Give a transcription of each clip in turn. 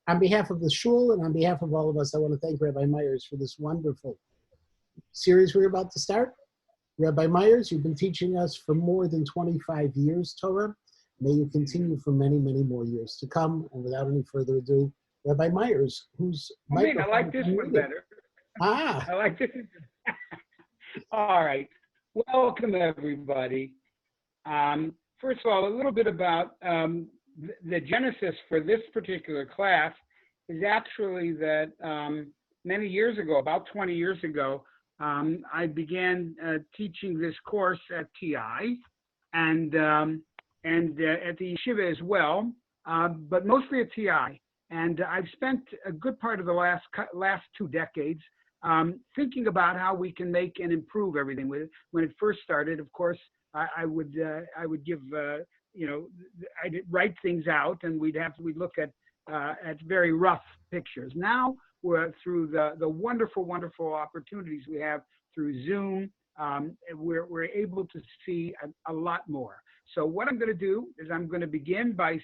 On behalf of the shul and on behalf of all of us, I want to thank Rabbi Myers for this wonderful series we're about to start. Rabbi Myers, you've been teaching us for more than 25 years Torah. May you continue for many, many more years to come. And without any further ado, Rabbi Myers, who's I like this one better. I like this. All right. Welcome, everybody. First of all, a little bit about the genesis for this particular class is actually that many years ago, about 20 years ago, I began teaching this course at TI and at the yeshiva as well, but mostly at TI. And I've spent a good part of the last 2 decades thinking about how we can make and improve everything. When it first started, of course, I would give I'd write things out, and we'd look at very rough pictures. Now we're through the wonderful opportunities we have through Zoom. We're able to see a lot more. So what I'm going to do is I'm going to begin by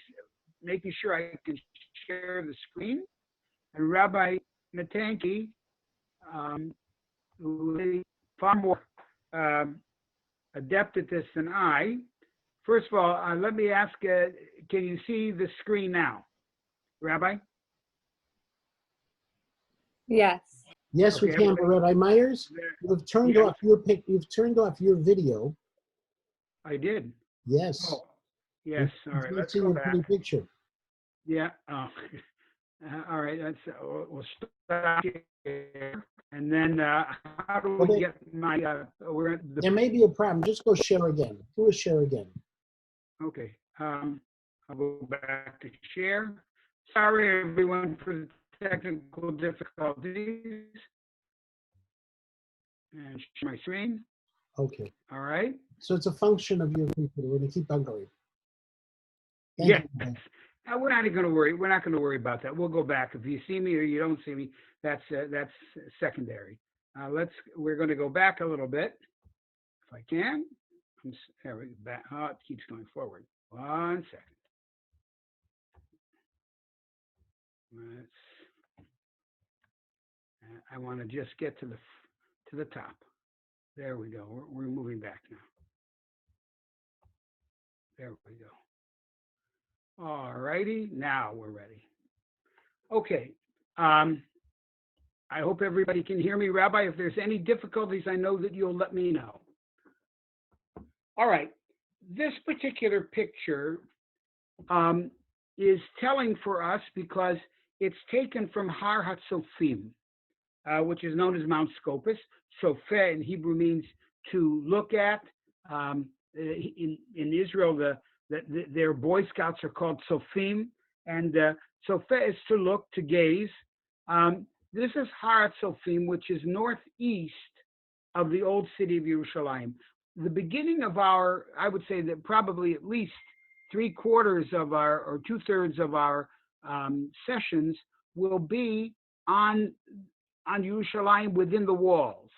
making sure I can share the screen, and Rabbi Matanki, who is far more adept at this than I. First of all, let me ask, can you see the screen now, Rabbi? Yes. Yes, okay, we can, but Rabbi Myers, you've turned off your video. I did. Yes. Oh, yes. All right. Let's go back. Picture. Yeah. Oh. All right. We'll start here, and then how do we get my? There may be a problem. Just go share again. Do a share again. Okay. I'll go back to share. Sorry, everyone, for the technical difficulties. And share my screen. Okay. All right. So it's a function of your computer. We're going to keep on going. Yes. We're not going to worry. We're not going to worry about that. We'll go back. If you see me or you don't see me, that's secondary. We're going to go back a little bit, if I can. There we go. Back. Oh, it keeps going forward. 1 second. I want to just get to the top. There we go. We're moving back now. There we go. All righty. Now we're ready. Okay. I hope everybody can hear me. Rabbi, if there's any difficulties, I know that you'll let me know. All right. This particular picture is telling for us because it's taken from Har HaTzofim, which is known as Mount Scopus. Sopheh in Hebrew means to look at. In Israel, their Boy Scouts are called Sofim, and Sopheh is to look, to gaze. This is Har HaTzofim, which is northeast of the old city of Yerushalayim. The beginning of I would say that probably at least 3/4 of or 2/3 of our sessions will be on Yerushalayim within the walls,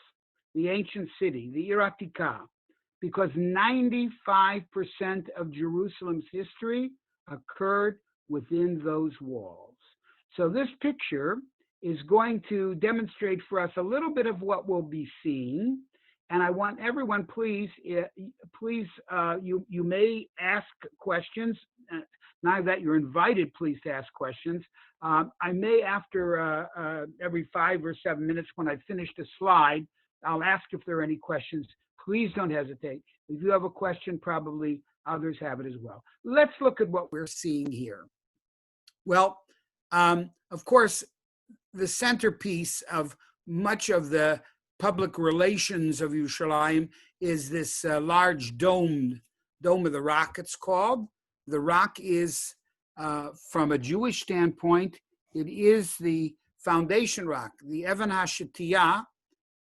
the ancient city, the Ir Atikah, because 95% of Jerusalem's history occurred within those walls. So this picture is going to demonstrate for us a little bit of what we'll be seeing. And I want everyone, please, you may ask questions. Now that you're invited, please, to ask questions. I may, after every 5 or 7 minutes, when I finish the slide, I'll ask if there are any questions. Please don't hesitate. If you have a question, probably others have it as well. Let's look at what we're seeing here. Well, of course, the centerpiece of much of the public relations of Yerushalayim is this large dome of the rock, it's called. The rock is, from a Jewish standpoint, it is the foundation rock, the Even HaShetiyah,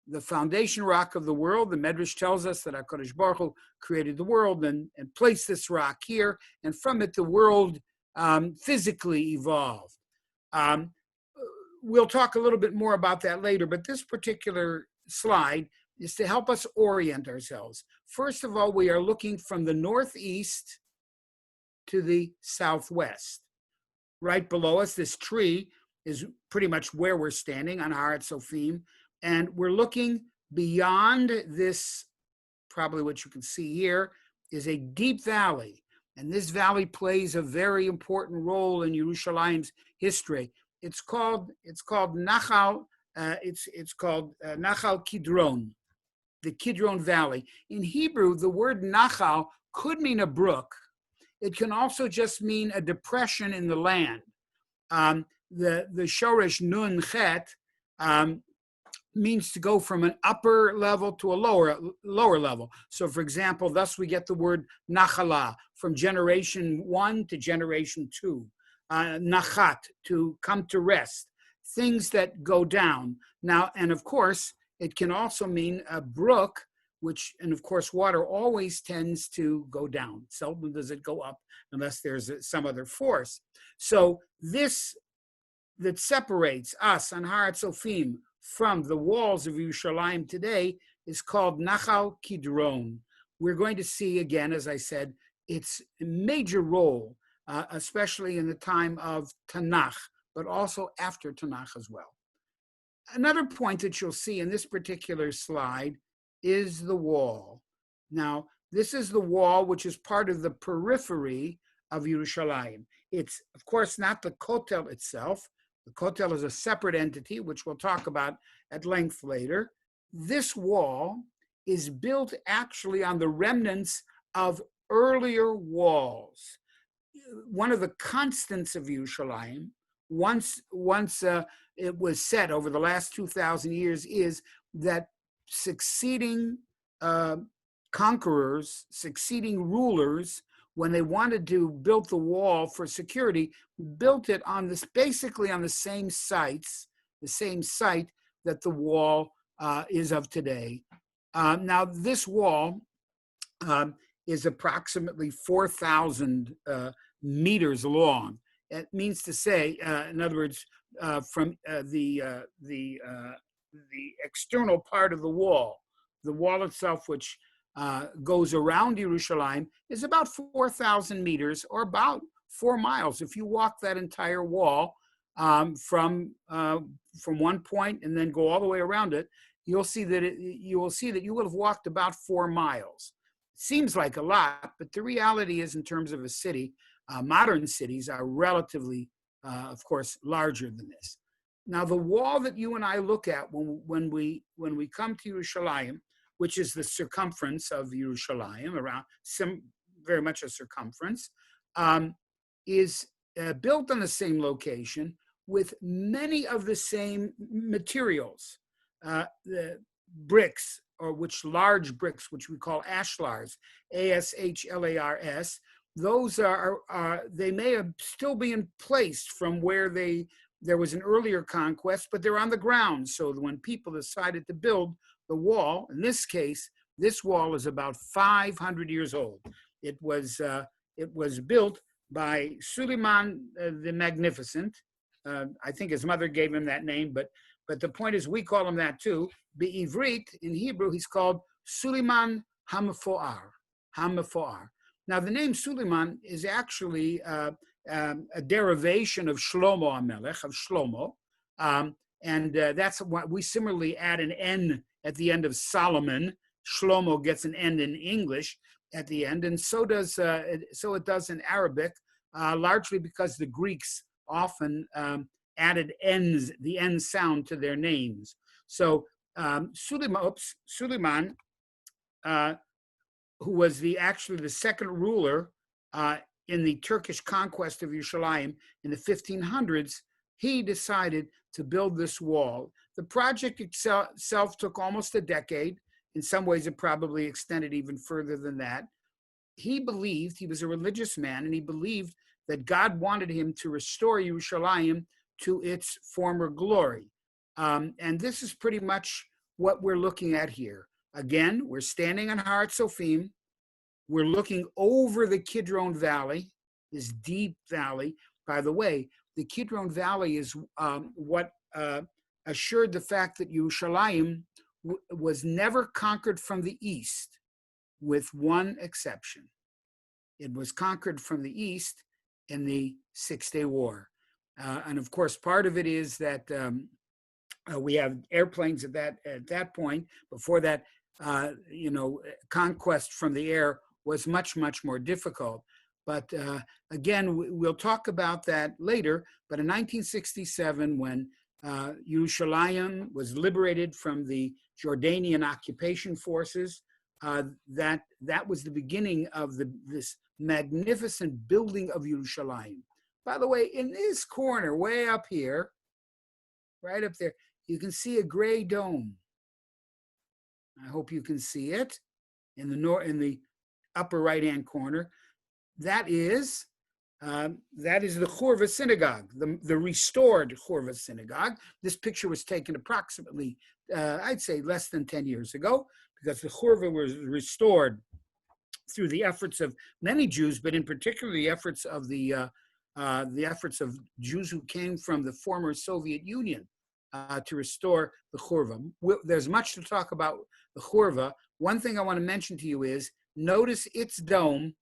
the foundation rock of the world. The Medrash tells us that HaKadosh Baruch Hu created the world and placed this rock here, and from it the world physically evolved. We'll talk a little bit more about that later, but this particular slide is to help us orient ourselves. First of all, we are looking from the northeast to the southwest. right below us. This tree is pretty much where we're standing on Har Hatzofim, and we're looking beyond this. Probably what you can see here is a deep valley, and this valley plays a very important role in Yerushalayim's history. It's called Nachal. It's called Nachal Kidron, the Kidron Valley. In Hebrew, the word Nachal could mean a brook. It can also just mean a depression in the land. The Shoresh Nun Chet means to go from an upper level to a lower level. So, for example, thus we get the word Nachala, from generation 1 to generation 2. Nachat, to come to rest. Things that go down. Now, and of course, it can also mean a brook, which, and of course, water always tends to go down. Seldom does it go up unless there's some other force. So this that separates us on Har Hatzofim from the walls of Yerushalayim today is called Nachal Kidron. We're going to see again, as I said, its major role, especially in the time of Tanakh, but also after Tanakh as well. Another point that you'll see in this particular slide is the wall. Now, this is the wall which is part of the periphery of Yerushalayim. It's, of course, not the Kotel itself. The Kotel is a separate entity, which we'll talk about at length later. This wall is built actually on the remnants of earlier walls. One of the constants of Yerushalayim, once it was said over the last 2,000 years, is that succeeding conquerors, succeeding rulers, when they wanted to build the wall for security, built it on this, basically on the same site that the wall is of today. Now, this wall is approximately 4,000 meters long. It means to say, in other words, from the external part of the wall itself, which goes around Yerushalayim, is about 4,000 meters, or about 4 miles. If you walk that entire wall from one point and then go all the way around it, you'll see that you will have walked about 4 miles. Seems like a lot, but the reality is, in terms of a city, modern cities are relatively, of course, larger than this. Now, the wall that you and I look at when we come to Yerushalayim, which is the circumference of Yerushalayim, around very much a circumference, is built on the same location with many of the same materials, the bricks, or large bricks, which we call ashlars, A-S-H-L-A-R-S. Those they may have still be in place from where there was an earlier conquest, but they're on the ground. So when people decided to build the wall, in this case, this wall is about 500 years old. It was built by Suleiman the Magnificent. I think his mother gave him that name, but the point is, we call him that too. Be'ivrit, in Hebrew, he's called Suleiman HaMefoar. Now, the name Suleiman is actually a derivation of Shlomo HaMelech, of Shlomo, and that's why we similarly add an N at the end of Solomon. Shlomo gets an N in English at the end, and so it does in Arabic, largely because the Greeks often added the N sound to their names. So Suleiman, who was actually the second ruler in the Turkish conquest of Yerushalayim in the 1500s, he decided to build this wall. The project itself took almost a decade. In some ways, it probably extended even further than that. He was a religious man, and he believed that God wanted him to restore Yerushalayim to its former glory. And this is pretty much what we're looking at here. Again, we're standing on Har Hatzofim. We're looking over the Kidron Valley, this deep valley. By the way, the Kidron Valley is what assured the fact that Yerushalayim was never conquered from the east, with one exception. It was conquered from the east in the Six-Day War. And of course, part of it is that we have airplanes at that point. Before that, conquest from the air was much, much more difficult. But again, we'll talk about that later. But in 1967, when Yerushalayim was liberated from the Jordanian occupation forces, that was the beginning of this magnificent building of Yerushalayim. By the way, in this corner, way up here, right up there, you can see a gray dome. I hope you can see it in the upper right-hand corner. That is the Churva synagogue, the restored Churva synagogue. This picture was taken approximately, I'd say, less than 10 years ago, because the Churva was restored through the efforts of many Jews, but in particular the efforts of the efforts of Jews who came from the former Soviet Union to restore the Churva. There's much to talk about the Churva. One thing I want to mention to you is, notice its dome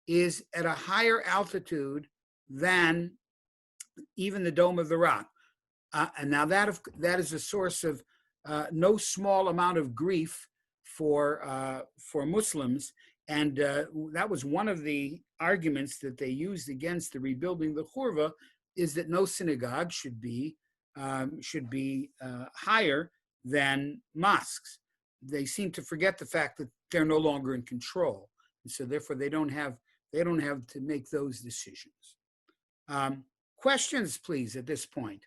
is at a higher altitude than even the Dome of the Rock. And now that is a source of no small amount of grief for Muslims. And that was one of the arguments that they used against the rebuilding the Churva, is that no synagogue should be higher than mosques. They seem to forget the fact that they're no longer in control, and so therefore they don't have to make those decisions. Questions, please, at this point.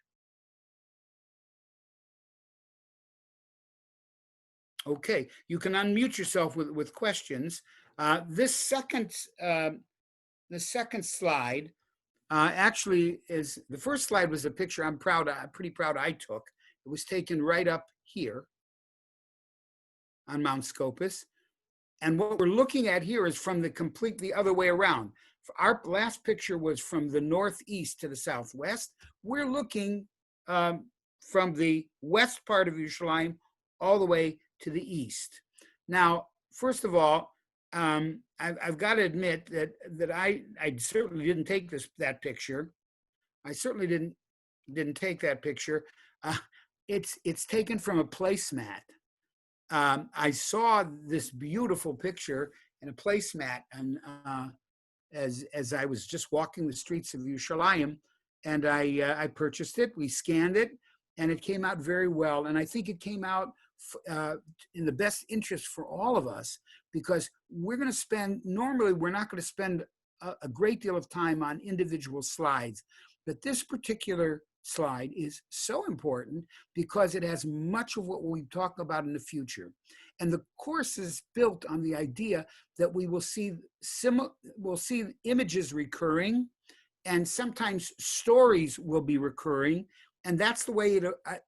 Okay, you can unmute yourself with questions. This second slide actually is, the first slide was a picture I'm pretty proud I took. It was taken right up here on Mount Scopus. And what we're looking at here is from the other way around. Our last picture was from the northeast to the southwest. We're looking from the west part of Yerushalayim all the way to the east. Now, first of all, I've got to admit that I certainly didn't take that picture. I certainly didn't take that picture. It's taken from a placemat. I saw this beautiful picture in a placemat, and as I was just walking the streets of Yerushalayim, and I purchased it. We scanned it, and it came out very well. And I think it came out in the best interest for all of us, because we're not going to spend a great deal of time on individual slides, but this particular slide is so important because it has much of what we talk about in the future. And the course is built on the idea that we will see images recurring, and sometimes stories will be recurring. And that's the way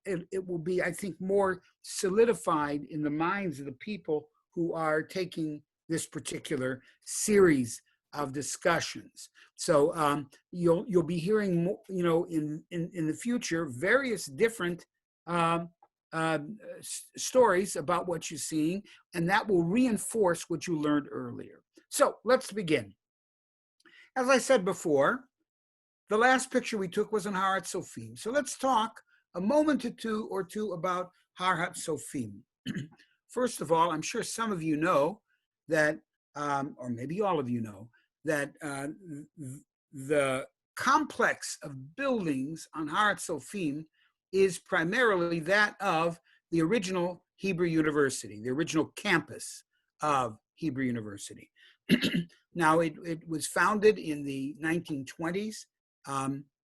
it will be, I think, more solidified in the minds of the people who are taking this particular series of discussions. So you'll be hearing more, in the future, various different stories about what you're seeing, and that will reinforce what you learned earlier. So let's begin. As I said before, the last picture we took was on Har HaTzofim. So let's talk a moment or two about Har HaTzofim. First of all, I'm sure some of you know that, or maybe all of you know, that the complex of buildings on Har HaTzofim is primarily that of the original Hebrew University, the original campus of Hebrew University. Now, it was founded in the 1920s.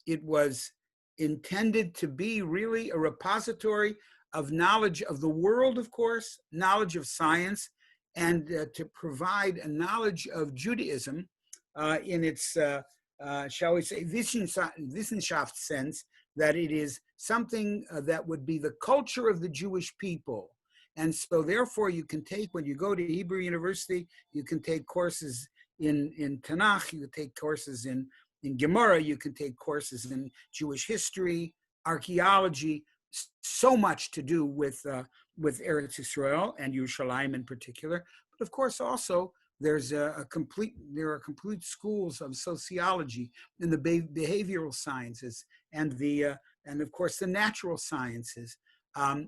It was intended to be really a repository of knowledge of the world, of course, knowledge of science, and to provide a knowledge of Judaism in its, shall we say, Wissenschaft sense, that it is something that would be the culture of the Jewish people. And so therefore you can take, when you go to Hebrew University, you can take courses in Tanakh, you can take courses in Gemara, you can take courses in Jewish history, archaeology, so much to do with Eretz Yisrael and Yerushalayim in particular. But of course also there are complete schools of sociology and the behavioral sciences and and of course the natural sciences,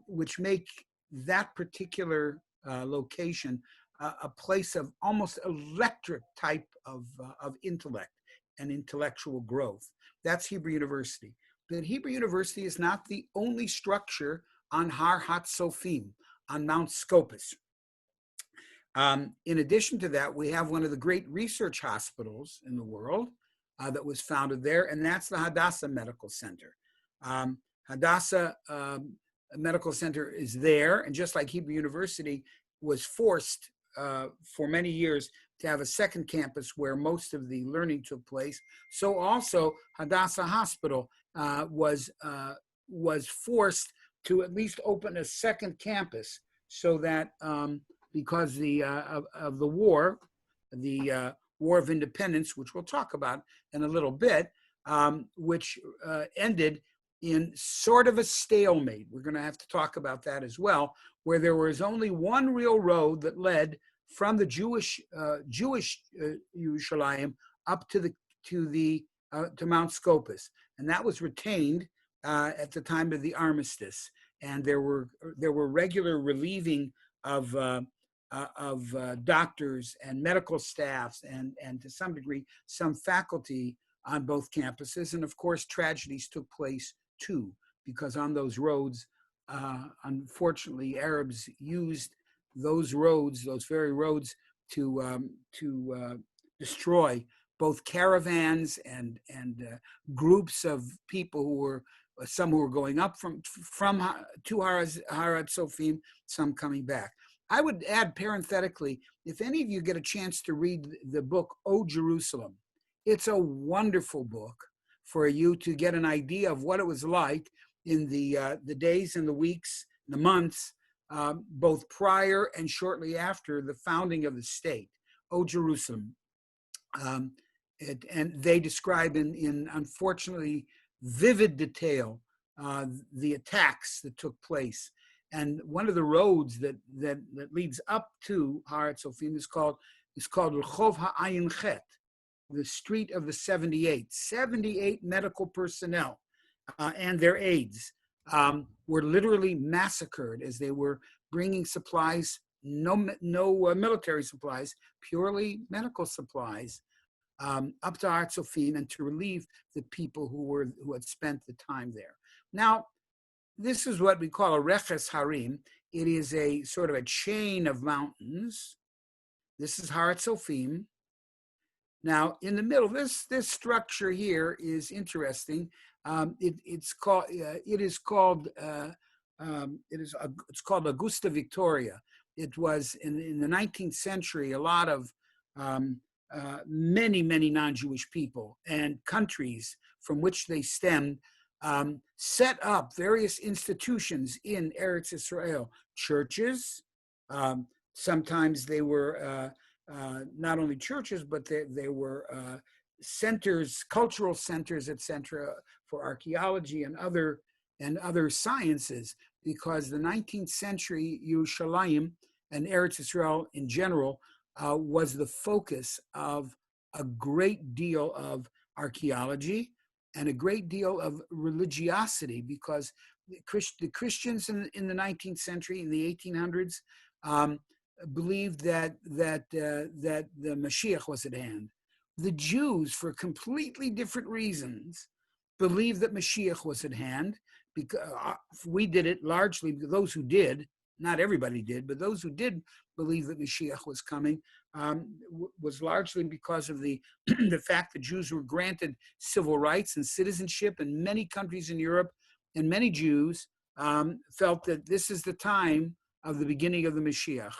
which make that particular location a place of almost electric type of intellect and intellectual growth. That's Hebrew University. But Hebrew University is not the only structure on Har Hatzofim, on Mount Scopus. In addition to that, we have one of the great research hospitals in the world that was founded there, and that's the Hadassah Medical Center. Hadassah Medical Center is there, and just like Hebrew University was forced for many years to have a second campus where most of the learning took place, so also Hadassah Hospital was forced to at least open a second campus, so that because of the war, the War of Independence, which we'll talk about in a little bit, which ended in sort of a stalemate. We're going to have to talk about that as well, where there was only one real road that led from the Jewish Yerushalayim up to Mount Scopus, and that was retained at the time of the armistice. And there were regular relieving of doctors and medical staffs, and to some degree some faculty on both campuses. And of course, tragedies took place too, because on those roads, unfortunately, Arabs used those very roads, to destroy both caravans and groups of people who were, some who were going up to Har Hatzofim, some coming back. I would add parenthetically, if any of you get a chance to read the book, O Jerusalem, it's a wonderful book for you to get an idea of what it was like in the days and the weeks, the months, both prior and shortly after the founding of the state. O Jerusalem. And they describe in unfortunately vivid detail the attacks that took place. And one of the roads that leads up to Har Hatzofim is called Rehov Ha'ayin Chet, the Street of the 78. 78 medical personnel and their aides were literally massacred as they were bringing supplies, no military supplies, purely medical supplies, up to Har Hatzofim, and to relieve the people who had spent the time there. Now, this is what we call a Reches Harim. It is a sort of a chain of mountains. This is Har Hatzofim. Now, in the middle, this structure here is interesting. It's called Augusta Victoria. It was in the 19th century. A lot of many non-Jewish people and countries from which they stemmed set up various institutions in Eretz Israel, churches. Sometimes they were not only churches, but they were centers, cultural centers, etc., for archaeology and other sciences, because the 19th century Yerushalayim and Eretz Israel in general was the focus of a great deal of archaeology and a great deal of religiosity, because the Christians in the 19th century, in the 1800s, believed that the Mashiach was at hand. The Jews, for completely different reasons, believed that Mashiach was at hand. Because we did it largely, those who did, not everybody did, but those who did believe that Mashiach was coming, was largely because of the fact that Jews were granted civil rights and citizenship in many countries in Europe, and many Jews felt that this is the time of the beginning of the Mashiach.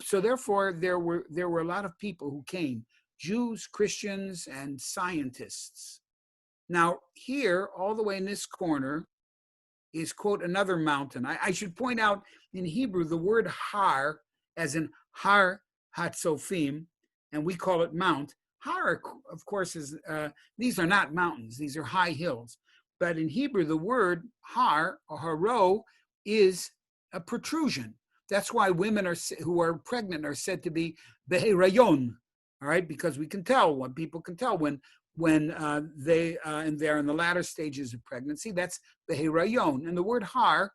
So therefore, there were a lot of people who came, Jews, Christians, and scientists. Now here, all the way in this corner, is, quote, another mountain. I should point out, in Hebrew, the word har, as in Har Hatzofim, and we call it mount. Har, of course, is, these are not mountains, these are high hills. But in Hebrew, the word har, or haro, is a protrusion. That's why women who are pregnant are said to be beherayon, all right? Because we can tell, when people can tell when when they're in the latter stages of pregnancy. That's the hirayon. And the word har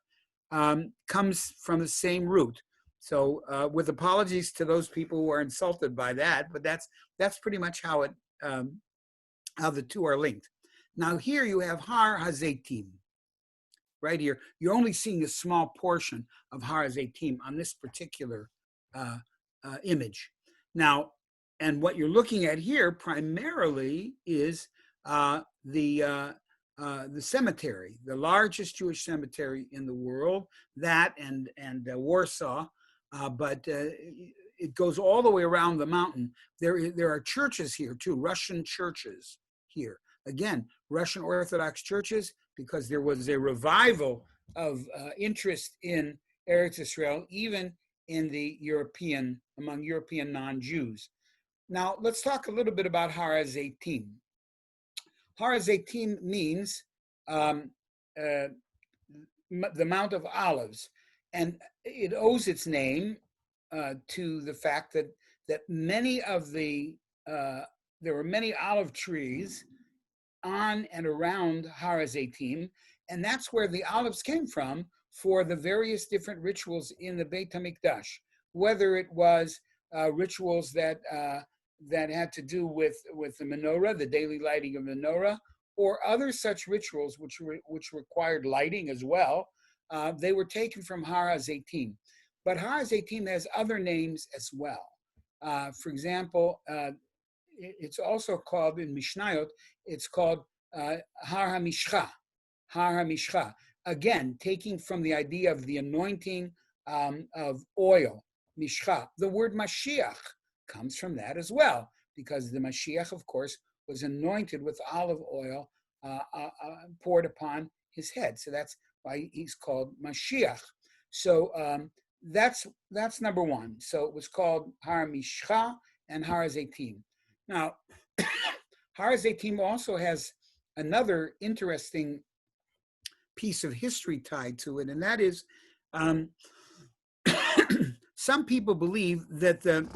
comes from the same root. So with apologies to those people who are insulted by that, but that's pretty much how the two are linked. Now here you have har hazetim. Right here, you're only seeing a small portion of har hazetim on this particular image. Now, and what you're looking at here primarily is the cemetery, the largest Jewish cemetery in the world, that and Warsaw, but it goes all the way around the mountain. There are churches here too, Russian churches here. Again, Russian Orthodox churches, because there was a revival of interest in Eretz Israel, even in the among European non-Jews. Now, let's talk a little bit about Har HaZeitim. Har HaZeitim means the Mount of Olives, and it owes its name to the fact that many of there were many olive trees on and around Har HaZeitim, and that's where the olives came from for the various different rituals in the Beit HaMikdash, whether it was rituals that had to do with the menorah, the daily lighting of the menorah, or other such rituals which required lighting as well. They were taken from Har HaZeitim. But Har HaZeitim has other names as well. For example, it's also called in Mishnayot, it's called Har HaMishcha, Har HaMishcha. Again, taking from the idea of the anointing of oil, Mishcha. The word Mashiach comes from that as well, because the Mashiach, of course, was anointed with olive oil poured upon his head. So that's why he's called Mashiach. So that's number one. So it was called Har Mishcha and Har HaZeitim. Now, Har HaZeitim also has another interesting piece of history tied to it, and that is some people believe that the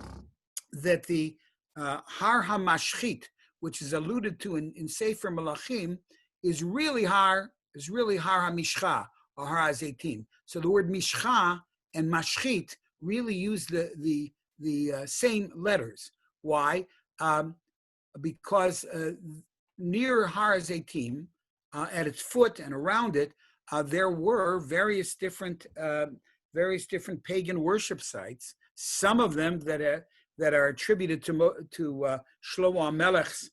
Har HaMashchit, which is alluded to in Sefer Malachim, is really Har HaMishcha or Har HaZeitim. So the word Mishcha and Mashchit really use the same letters. Why? Because near Har HaZeitim, at its foot and around it, there were various different pagan worship sites. Some of them that are attributed to Shlomo HaMelech's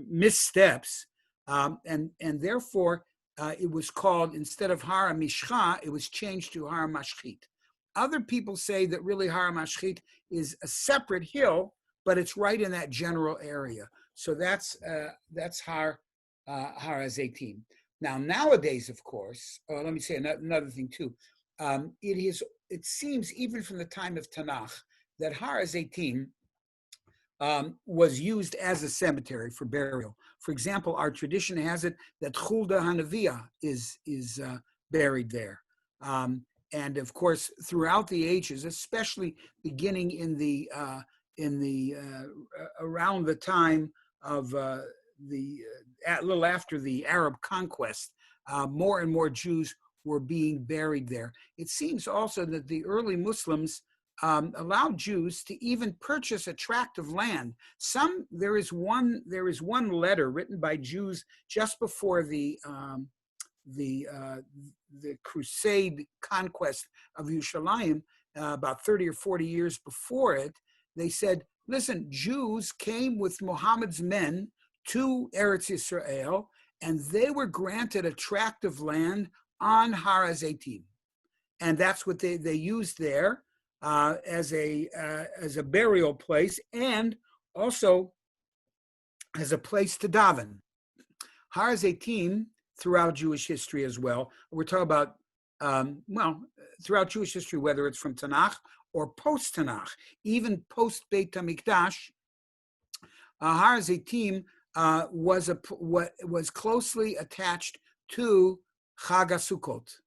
missteps, and therefore it was called, instead of Har HaMishcha, it was changed to Har HaMashchit. Other people say that really Har HaMashchit is a separate hill, but it's right in that general area. So that's Har HaZeitim. Now, nowadays, of course, let me say another thing too. It seems, even from the time of Tanakh, that Har HaZeitim was used as a cemetery for burial. For example, our tradition has it that Huldah HaNeviah is buried there. And of course, throughout the ages, especially beginning in the around the time of a little after the Arab conquest, more and more Jews were being buried there. It seems also that the early Muslims allowed Jews to even purchase a tract of land. There is one letter written by Jews just before the Crusade conquest of Yerushalayim, about 30 or 40 years before it. They said, listen, Jews came with Muhammad's men to Eretz Yisrael, and they were granted a tract of land on Har HaZeitim. And that's what they used there as a burial place, and also as a place to daven. Har HaZeitim, throughout Jewish history as well, we're talking about, throughout Jewish history, whether it's from Tanakh or post-Tanakh, even post-Beit HaMikdash, Har HaZeitim was closely attached to Chag HaSukkot.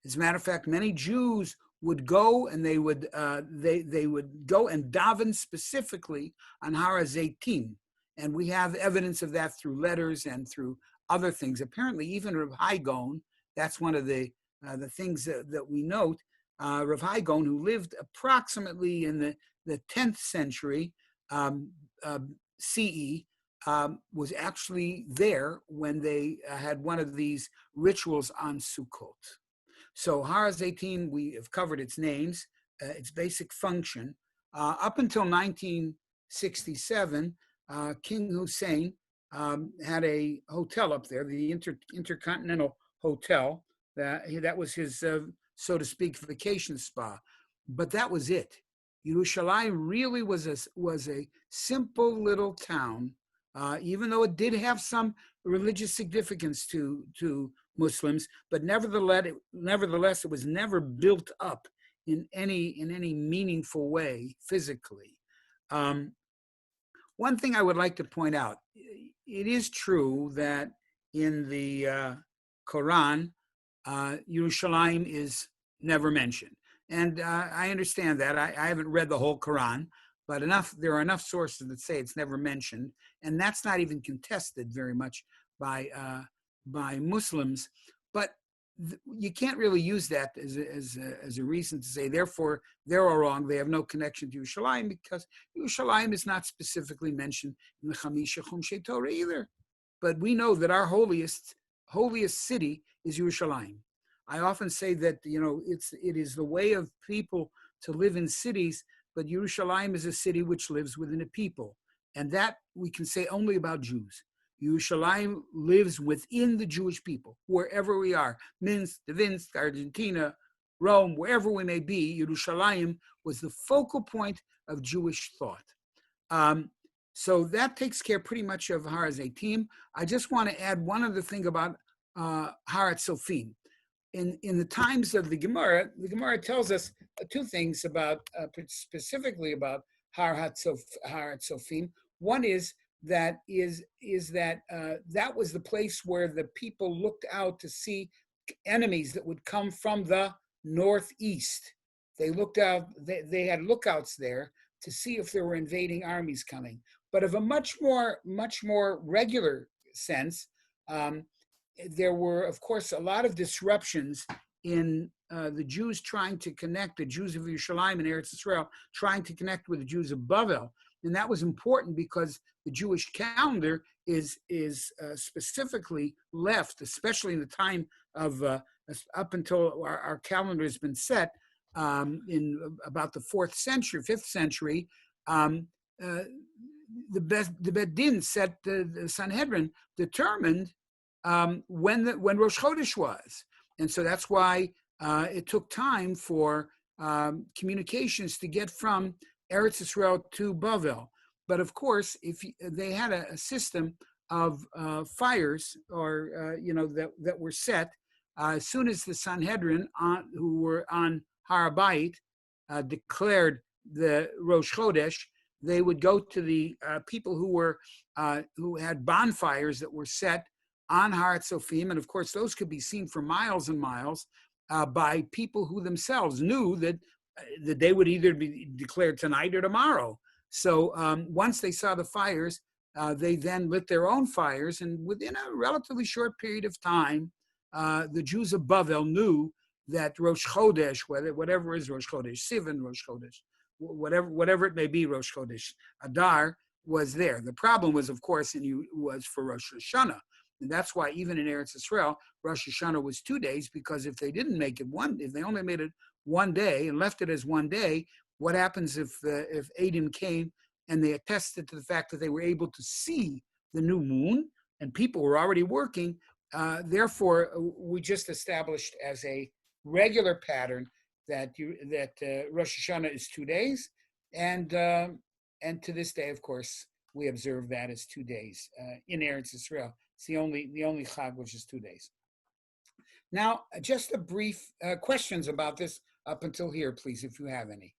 As a matter of fact, many Jews would go and they would go and daven specifically on Har HaZeitim. And we have evidence of that through letters and through other things. Apparently, even Rav Haigon, that's one of the things that we note. Rav Haigon, who lived approximately in the 10th century CE, was actually there when they had one of these rituals on Sukkot. So Har HaZeitim, we have covered its names, its basic function. Up until 1967, King Hussein had a hotel up there, the Intercontinental Hotel. That was his, so to speak, vacation spa. But that was it. Yerushalayim really was a simple little town, even though it did have some religious significance to Muslims, but nevertheless, it was never built up in any meaningful way physically. One thing I would like to point out, it is true that in the Quran, Yerushalayim is never mentioned. And I understand that. I haven't read the whole Quran, but there are enough sources that say it's never mentioned. And that's not even contested very much by Muslims. But you can't really use that as a reason to say, therefore, they're all wrong. They have no connection to Yerushalayim, because Yerushalayim is not specifically mentioned in the Chamisha Chumshei Torah either. But we know that our holiest city is Yerushalayim. I often say that, it is the way of people to live in cities, but Yerushalayim is a city which lives within a people. And that we can say only about Jews. Yerushalayim lives within the Jewish people, wherever we are. Minsk, Dvinsk, Argentina, Rome, wherever we may be, Yerushalayim was the focal point of Jewish thought. So that takes care pretty much of Har HaZeitim. I just want to add one other thing about Har HaTzofim. In the times of the Gemara tells us two things about, specifically about Har HaTzofim. One is that that was the place where the people looked out to see enemies that would come from the northeast. They looked out, they had lookouts there to see if there were invading armies coming. But of a much more regular sense, there were, of course, a lot of disruptions in the Jews trying to connect, the Jews of Yerushalayim and Eretz Israel, trying to connect with the Jews of Bavel. And that was important because the Jewish calendar is specifically left, especially in the time of, up until our calendar has been set in about the 4th century, 5th century, the Bet Din set, the Sanhedrin determined when Rosh Chodesh was. And so that's why it took time for communications to get from Eretz Israel to Bavel. But of course, if they had a system of fires, or that were set as soon as the Sanhedrin, who were on Har HaBayit, declared the Rosh Chodesh, they would go to the people who had bonfires that were set on Har HaTzofim, and of course those could be seen for miles and miles by people who themselves knew that the day would either be declared tonight or tomorrow. So once they saw the fires, they then lit their own fires, and within a relatively short period of time, the Jews of Bavel knew that Rosh Chodesh, whatever is Rosh Chodesh, Sivan Rosh Chodesh, whatever it may be, Rosh Chodesh, Adar, was there. The problem was, of course, was for Rosh Hashanah. And that's why even in Eretz Israel, Rosh Hashanah was 2 days, because if they didn't make it if they only made it 1 day and left it as 1 day, what happens if Edom came and they attested to the fact that they were able to see the new moon and people were already working? Therefore, we just established as a regular pattern that Rosh Hashanah is 2 days, and to this day, of course, we observe that as 2 days in Eretz Israel. It's the only Chag which is 2 days. Now, just a brief questions about this up until here, please, if you have any.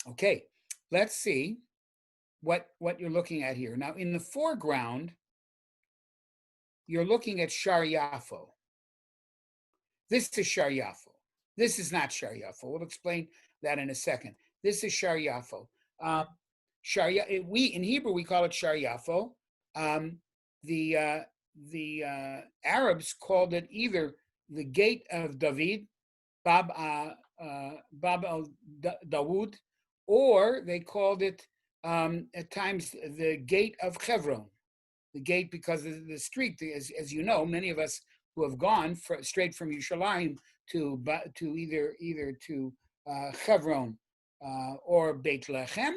Okay, let's see what you're looking at here. Now, in the foreground, you're looking at Shar Yafo. This is Shar Yafo. This is not Shar Yafo. We'll explain that in a second. This is Shar Yafo. We in Hebrew we call it Shar Yafo. The Arabs called it either the Gate of David, Bab al Dawood, or they called it at times the Gate of Hebron. The gate because of the street, as you know, many of us who have gone straight from Yerushalayim to either to Hebron or Beit Lechem,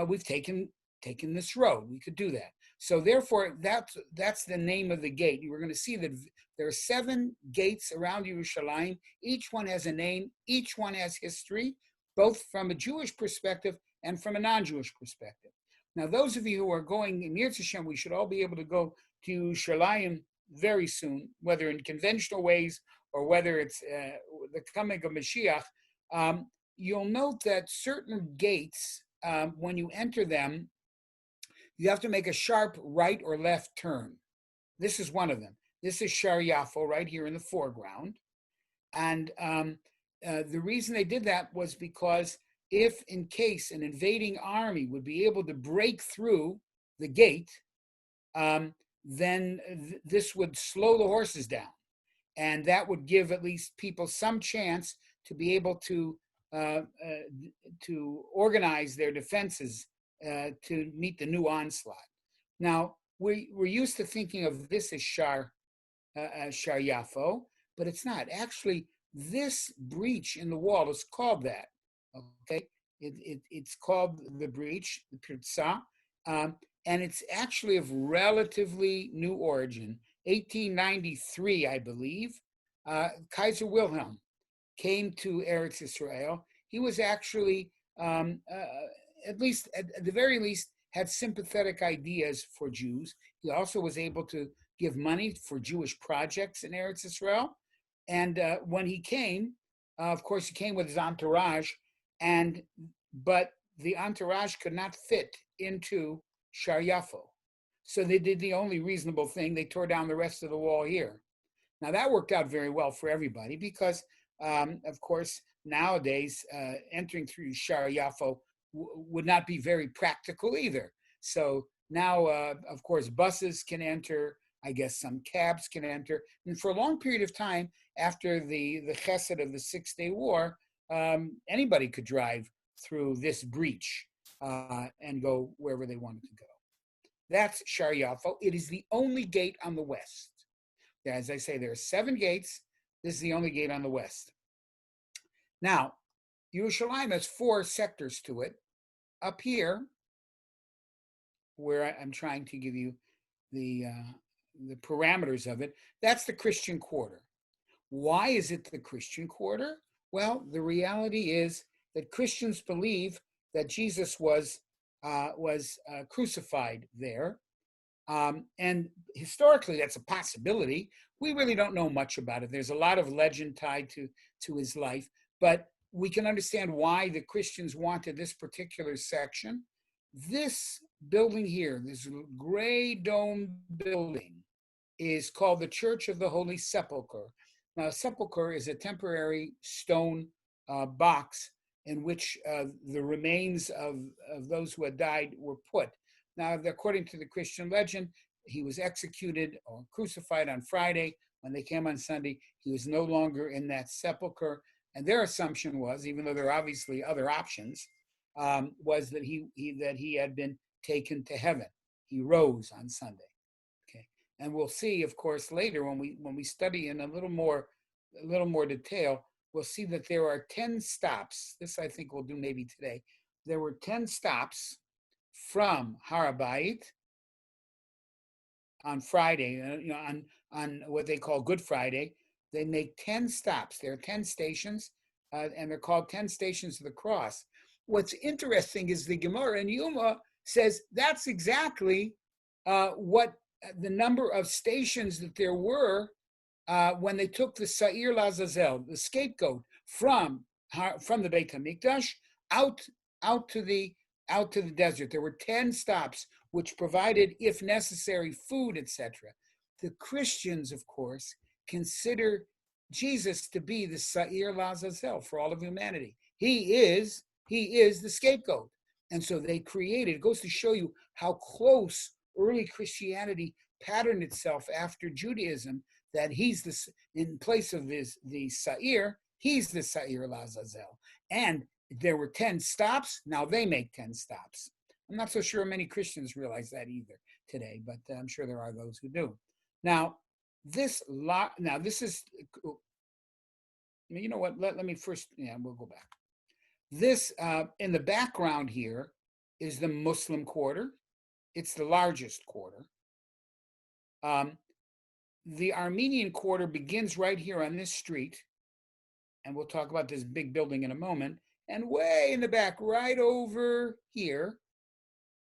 we've taken this road. We could do that. So therefore, that's the name of the gate. You were going to see that there are 7 gates around Yerushalayim. Each one has a name. Each one has history, both from a Jewish perspective and from a non-Jewish perspective. Now, those of you who are going in Yirtzeh Hashem, we should all be able to go to Yerushalayim very soon, whether in conventional ways or whether it's the coming of Mashiach. You'll note that certain gates, when you enter them, you have to make a sharp right or left turn. This is one of them. This is Shar Yafo right here in the foreground. And the reason they did that was because if in case an invading army would be able to break through the gate, then this would slow the horses down. And that would give at least people some chance to be able to organize their defenses to meet the new onslaught. Now, we're used to thinking of this as Shar Yafo, but it's not. Actually, this breach in the wall is called that. Okay, it's called the breach, the Pirza, and it's actually of relatively new origin. 1893, I believe, Kaiser Wilhelm came to Eretz Israel. He was actually, at the very least, had sympathetic ideas for Jews. He also was able to give money for Jewish projects in Eretz Israel. And when he came, of course, he came with his entourage, but the entourage could not fit into Shar Yafo. So they did the only reasonable thing. They tore down the rest of the wall here. Now, that worked out very well for everybody because, of course, nowadays, entering through Shar Yafo would not be very practical either. So now, of course, buses can enter. I guess some cabs can enter. And for a long period of time, after the chesed of the 6-Day War, anybody could drive through this breach and go wherever they wanted to go. That's Shar Yafo. It is the only gate on the west. As I say, there are 7 gates. This is the only gate on the west. Now, Yerushalayim has 4 sectors to it. Up here, where I'm trying to give you the parameters of it, that's the Christian quarter. Why is it the Christian quarter? Well, the reality is that Christians believe that Jesus was crucified there. And historically, that's a possibility. We really don't know much about it. There's a lot of legend tied to his life, but we can understand why the Christians wanted this particular section. This building here, this gray dome building, is called the Church of the Holy Sepulchre. Now, a sepulchre is a temporary stone box in which the remains of those who had died were put. Now, according to the Christian legend, he was executed or crucified on Friday. When they came on Sunday, he was no longer in that sepulcher. And their assumption was, even though there are obviously other options, was that he had been taken to heaven. He rose on Sunday. Okay, and we'll see, of course, later when we study in a little more detail, we'll see that there are 10 stops. This I think we'll do maybe today. There were 10 stops from Har HaBayit on Friday, on what they call Good Friday. They make 10 stops. There are 10 stations, and they're called 10 stations of the cross. What's interesting is the Gemara in Yuma says that's exactly what the number of stations that there were when they took the Sa'ir Lazazel, the scapegoat, from the Beit HaMikdash out to the desert. There were 10 stops which provided, if necessary, food, etc. The Christians, of course, consider Jesus to be the Sa'ir Lazazel for all of humanity. He is he is the scapegoat. And so they created, it goes to show you how close early Christianity patterned itself after Judaism, that he's in place of the Sa'ir, he's the Sa'ir Lazazel. And there were 10 stops, now they make 10 stops. I'm not so sure many Christians realize that either today, but I'm sure there are those who do. Now, this is, you know what, let me first, we'll go back. This, in the background here, is the Muslim quarter. It's the largest quarter. The Armenian quarter begins right here on this street, and we'll talk about this big building in a moment, and way in the back, right over here,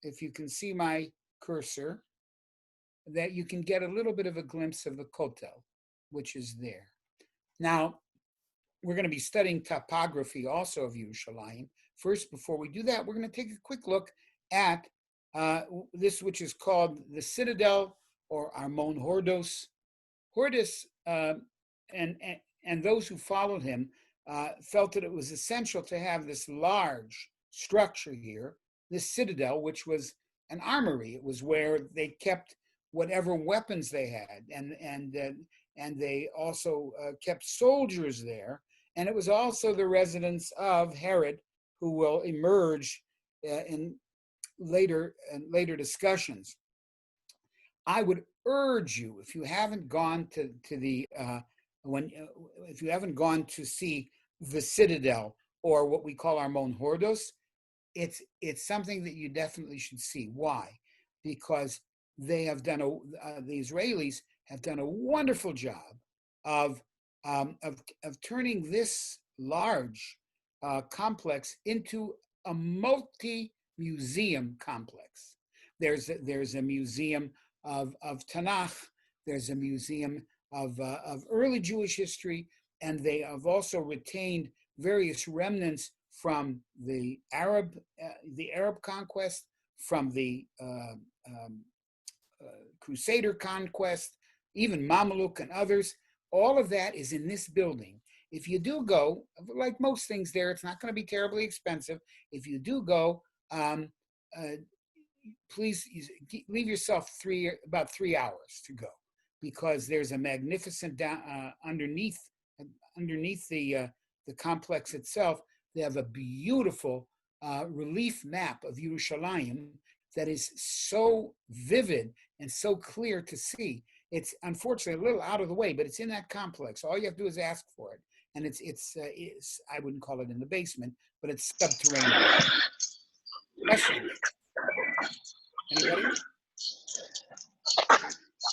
if you can see my cursor, that you can get a little bit of a glimpse of the Kotel, which is there. Now, we're going to be studying topography also of Yerushalayim. First, before we do that, we're going to take a quick look at this, which is called the Citadel, or Armon Hordos. Hordos and those who followed him felt that it was essential to have this large structure here, this citadel, which was an armory. It was where they kept whatever weapons they had, and they also kept soldiers there. And it was also the residence of Herod, who will emerge in later discussions. I would urge you, if you haven't gone if you haven't gone to see the Citadel, or what we call Armon Hordos, it's something that you definitely should see. Why? Because they have done the Israelis have done a wonderful job of turning this large complex into a multi-museum complex. There's a museum of Tanakh. There's a museum of early Jewish history, and they have also retained various remnants from the Arab conquest, from the Crusader conquest, even Mamluk and others. All of that is in this building. If you do go, like most things there, it's not going to be terribly expensive. If you do go, please leave yourself about 3 hours to go, because there's a magnificent underneath the complex itself. They have a beautiful relief map of Yerushalayim that is so vivid and so clear to see. It's unfortunately a little out of the way, but it's in that complex. All you have to do is ask for it, and it's I wouldn't call it in the basement, but it's subterranean. Questions? Anybody?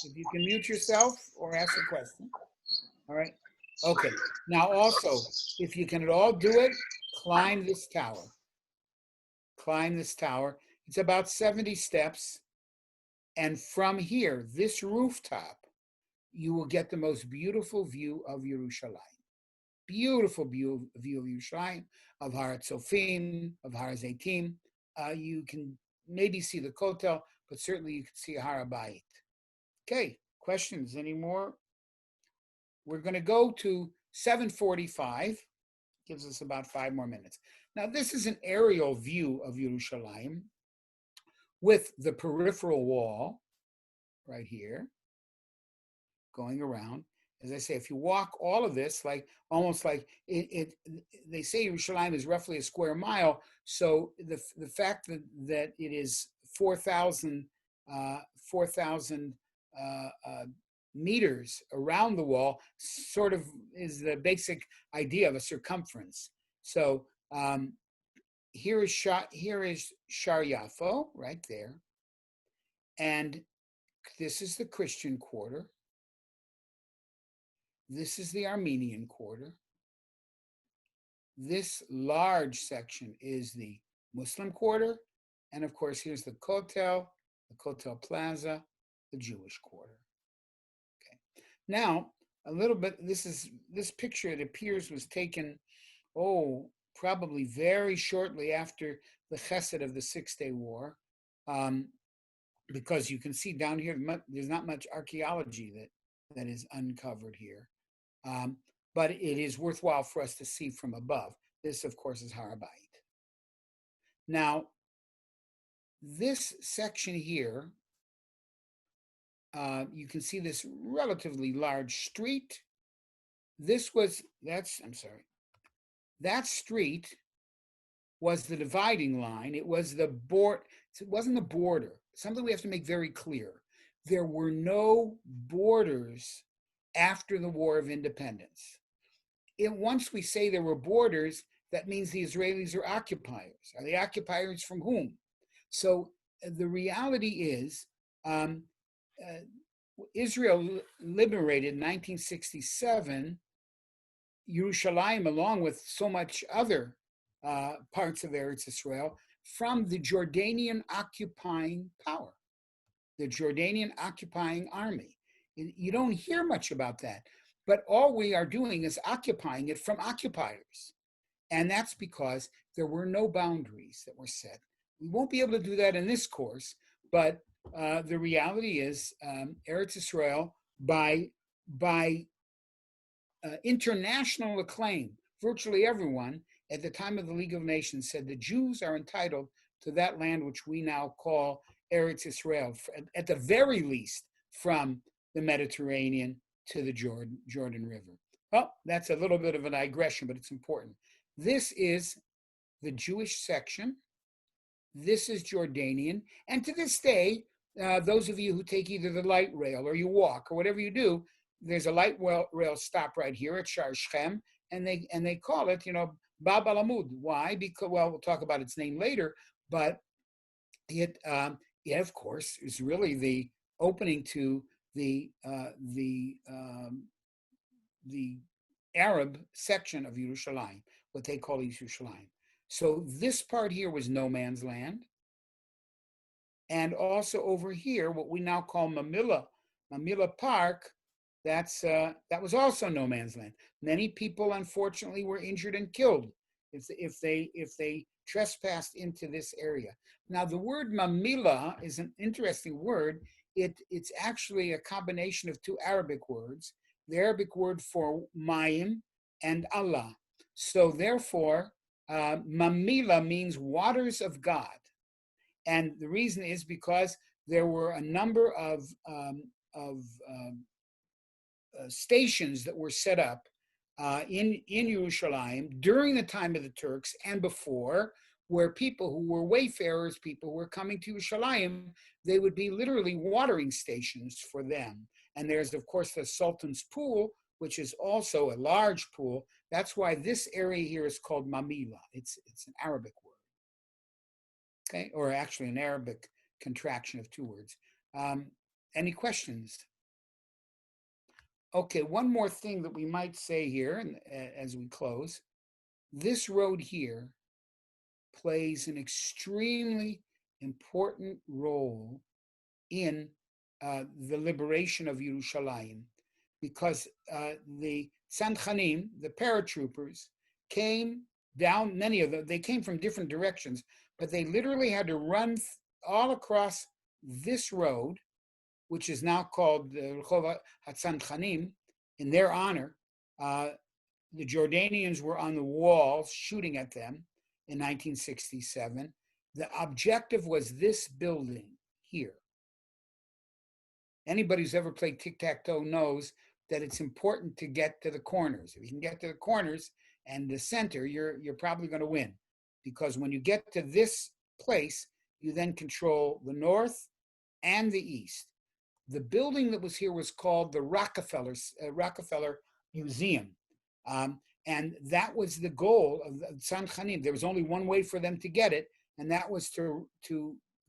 If you can mute yourself or ask a question. All right. Okay. Now also, if you can at all do it, climb this tower. Climb this tower. It's about 70 steps. And from here, this rooftop, you will get the most beautiful view of Yerushalayim. Beautiful view of Yerushalayim, of Har Tzofim, of Har Zeitim. You can maybe see the Kotel, but certainly you can see Har Habayit. Okay, questions anymore? We're going to go to 7:45. Gives us about 5 more minutes. Now, this is an aerial view of Yerushalayim with the peripheral wall right here going around. As I say, if you walk all of this, almost like they say Yerushalayim is roughly a square mile. So the fact that it is 4,000 meters around the wall sort of is the basic idea of a circumference. So here is Shar Yafo right there, and this is the Christian quarter. This is the Armenian quarter. This large section is the Muslim quarter, and of course here's the Kotel Plaza, the Jewish quarter. Okay. Now, a little bit, this picture, it appears, was taken, probably very shortly after the Chesed of the 6-Day War, because you can see down here, there's not much archaeology that is uncovered here. But it is worthwhile for us to see from above. This, of course, is Har Habayit. Now, this section here, you can see this relatively large street. That street was the dividing line. It was the board. It wasn't the border. Something we have to make very clear. There were no borders after the War of Independence. Once we say there were borders, that means the Israelis are occupiers. Are they occupiers from whom? So the reality is, Israel liberated in 1967 Yerushalayim, along with so much other parts of Eretz Israel, from the Jordanian occupying power, the Jordanian occupying army. You don't hear much about that, but all we are doing is occupying it from occupiers. And that's because there were no boundaries that were set. We won't be able to do that in this course, but the reality is Eretz Israel, by international acclaim, virtually everyone at the time of the League of Nations said the Jews are entitled to that land which we now call Eretz Israel, at the very least from the Mediterranean to the Jordan River. Well, that's a little bit of a digression, but it's important. This is the Jewish section. This is Jordanian. And to this day, those of you who take either the light rail or you walk or whatever you do, there's a light rail stop right here at Shar Shechem, and they call it, Bab al-Amud. Why? Because, well, we'll talk about its name later, but it of course, is really the opening to the Arab section of Yerushalayim, what they call Yerushalayim. So this part here was no man's land. And also over here, what we now call Mamilla Park, that was also no man's land. Many people, unfortunately, were injured and killed if they trespassed into this area. Now, the word Mamilla is an interesting word. It's actually a combination of two Arabic words. The Arabic word for Mayim and Allah. So therefore, Mamilla means waters of God. And the reason is because there were a number of stations that were set up in Yerushalayim during the time of the Turks and before, where people who were wayfarers, people who were coming to Yerushalayim, they would be literally watering stations for them. And there's, of course, the Sultan's Pool, which is also a large pool. That's why this area here is called Mamilla. It's an Arabic word. Okay, or actually an Arabic contraction of two words. Any questions? Okay, one more thing that we might say here as we close. This road here plays an extremely important role in the liberation of Yerushalayim, because the Sanchanim, the paratroopers, came down, many of them, they came from different directions, but they literally had to run all across this road, which is now called the Rehov HaTzanchanim, in their honor. The Jordanians were on the walls shooting at them in 1967. The objective was this building here. Anybody who's ever played tic-tac-toe knows that it's important to get to the corners. If you can get to the corners and the center, you're probably going to win. Because when you get to this place, you then control the north and the east. The building that was here was called the Rockefeller Museum. And that was the goal of Sanchanim. There was only one way for them to get it, and that was to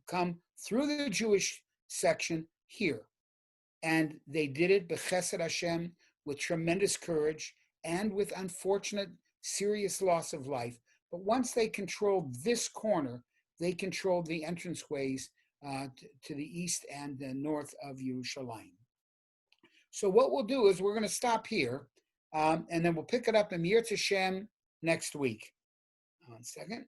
come through the Jewish section here. And they did it b'chesed Hashem, with tremendous courage and with unfortunate, serious loss of life. But once they controlled this corner, they controlled the entranceways to the east and the north of Yerushalayim. So what we'll do is we're going to stop here, and then we'll pick it up in Yirtzeh Hashem next week. 1 second.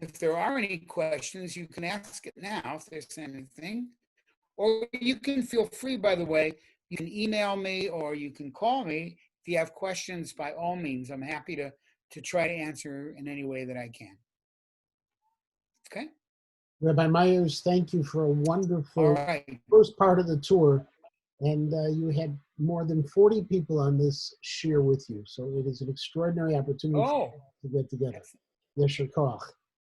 If there are any questions, you can ask it now if there's anything. Or you can feel free, by the way, you can email me or you can call me if you have questions, by all means, I'm happy to try to answer in any way that I can. Okay? Rabbi Myers, thank you for a All wonderful right. first part of the tour. And you had more than 40 people on this shir with you. So it is an extraordinary opportunity Oh, to get together. that's- Yesher koach.